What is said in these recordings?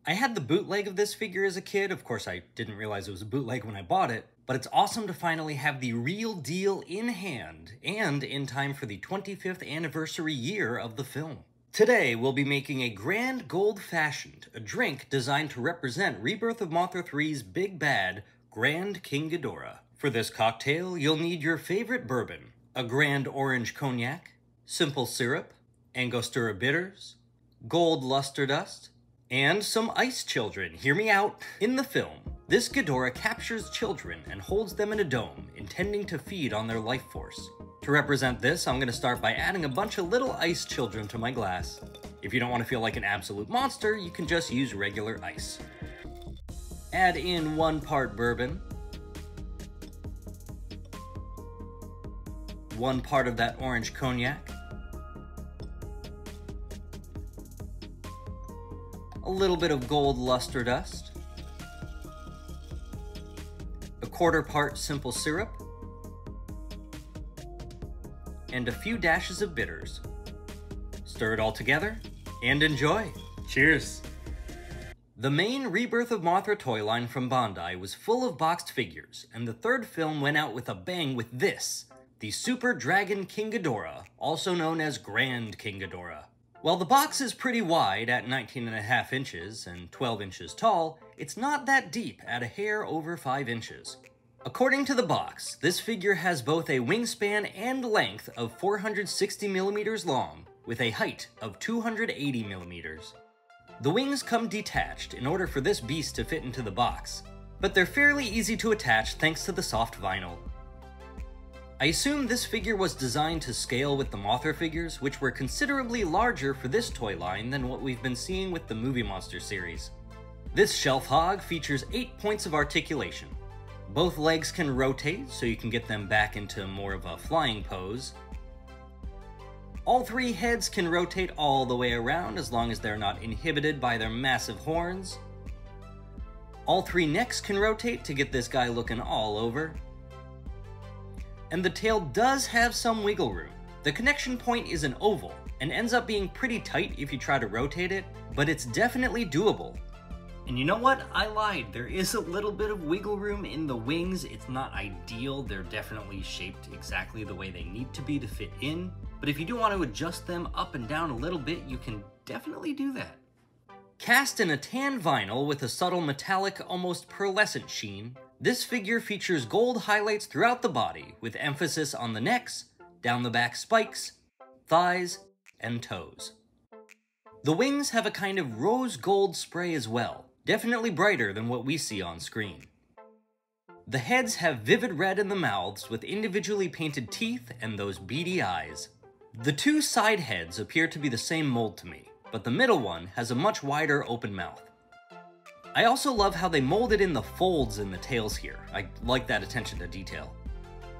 I had the bootleg of this figure as a kid. Of course, I didn't realize it was a bootleg when I bought it, but it's awesome to finally have the real deal in hand, and in time for the 25th anniversary year of the film. Today, we'll be making a Grand Gold Fashioned, a drink designed to represent Rebirth of Mothra III's big bad, Grand King Ghidorah. For this cocktail, you'll need your favorite bourbon, a Grand Orange Cognac, simple syrup, Angostura bitters, gold luster dust, and some ice children. Hear me out. In the film, this Ghidorah captures children and holds them in a dome, intending to feed on their life force. To represent this, I'm going to start by adding a bunch of little ice children to my glass. If you don't want to feel like an absolute monster, you can just use regular ice. Add in 1 part bourbon, 1 part of that orange cognac, a little bit of gold luster dust, a 1/4 part simple syrup, and a few dashes of bitters. Stir it all together and enjoy. Cheers! The main Rebirth of Mothra toy line from Bandai was full of boxed figures, and the third film went out with a bang with this, the Super Dragon King Ghidorah, also known as Grand King Ghidorah. While the box is pretty wide at 19.5 inches and 12 inches tall, it's not that deep at a hair over 5 inches. According to the box, this figure has both a wingspan and length of 460 millimeters long, with a height of 280 millimeters. The wings come detached in order for this beast to fit into the box, but they're fairly easy to attach thanks to the soft vinyl. I assume this figure was designed to scale with the Mothra figures, which were considerably larger for this toy line than what we've been seeing with the Movie Monster series. This shelf hog features 8 points of articulation. Both legs can rotate, so you can get them back into more of a flying pose. All 3 heads can rotate all the way around as long as they're not inhibited by their massive horns. All 3 necks can rotate to get this guy looking all over. And the tail does have some wiggle room. The connection point is an oval, and ends up being pretty tight if you try to rotate it, but it's definitely doable. And you know what? I lied. There is a little bit of wiggle room in the wings. It's not ideal. They're definitely shaped exactly the way they need to be to fit in. But if you do want to adjust them up and down a little bit, you can definitely do that. Cast in a tan vinyl with a subtle metallic, almost pearlescent sheen, this figure features gold highlights throughout the body, with emphasis on the necks, down the back spikes, thighs, and toes. The wings have a kind of rose gold spray as well, definitely brighter than what we see on screen. The heads have vivid red in the mouths with individually painted teeth and those beady eyes. The 2 side heads appear to be the same mold to me, but the middle one has a much wider open mouth. I also love how they molded in the folds in the tails here. I like that attention to detail.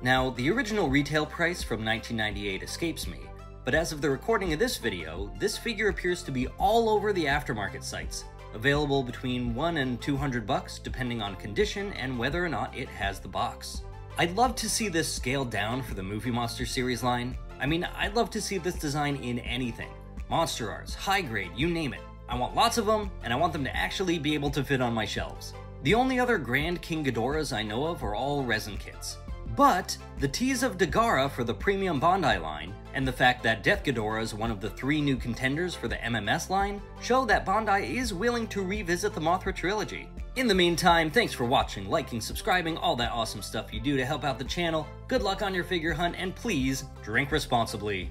Now, the original retail price from 1998 escapes me, but as of the recording of this video, this figure appears to be all over the aftermarket sites, available between $100 and $200 depending on condition and whether or not it has the box. I'd love to see this scaled down for the Movie Monster series line. I mean, I'd love to see this design in anything. Monster Arts, high grade, you name it. I want lots of them, and I want them to actually be able to fit on my shelves. The only other Grand King Ghidorahs I know of are all resin kits. But the tease of Dagara for the premium Bandai line, and the fact that Death Ghidorah is one of the 3 new contenders for the MMS line, show that Bandai is willing to revisit the Mothra trilogy. In the meantime, thanks for watching, liking, subscribing, all that awesome stuff you do to help out the channel. Good luck on your figure hunt, and please, drink responsibly.